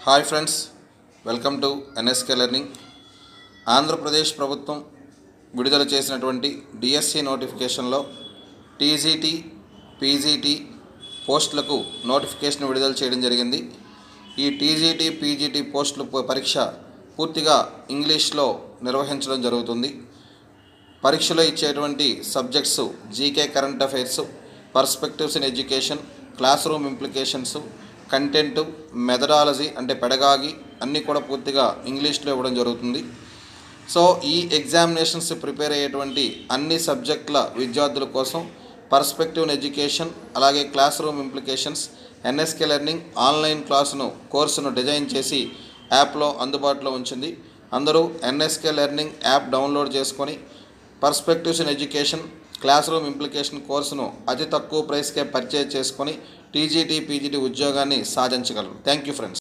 Hi friends, welcome to NSK learning. Andhra Pradesh ప్రభుత్వం విడుదల చేసినటువంటి డిఎస్సి నోటిఫికేషన్లో టీజీటీ, పీజీటీ పోస్టులకు నోటిఫికేషన్ విడుదల చేయడం జరిగింది. ఈ టీజీటీ, పీజీటీ పోస్టుల పరీక్ష పూర్తిగా ఇంగ్లీష్లో నిర్వహించడం జరుగుతుంది. పరీక్షలో ఇచ్చేటువంటి subjects GK, current affairs, perspectives in education, class room implications, content, methodology అంటే పెడగాగి అన్నీ కూడా పూర్తిగా ఇంగ్లీష్లో ఇవ్వడం జరుగుతుంది. సో ఈ ఎగ్జామినేషన్స్ ప్రిపేర్ అయ్యేటువంటి అన్ని సబ్జెక్టుల విద్యార్థుల కోసం పర్స్పెక్టివ్ ఇన్ ఎడ్యుకేషన్ అలాగే class room implications NSK learning online కోర్సును డిజైన్ చేసి యాప్లో అందుబాటులో ఉంచింది. అందరూ ఎన్ఎస్కే లెర్నింగ్ యాప్ డౌన్లోడ్ చేసుకొని perspectives in education, class room implication కోర్సును అతి తక్కువ ప్రైస్కే పర్చేజ్ చేసుకొని టీజీటీ, పీజీటీ ఉద్యోగాన్ని సాధించగలరు. Thank you friends.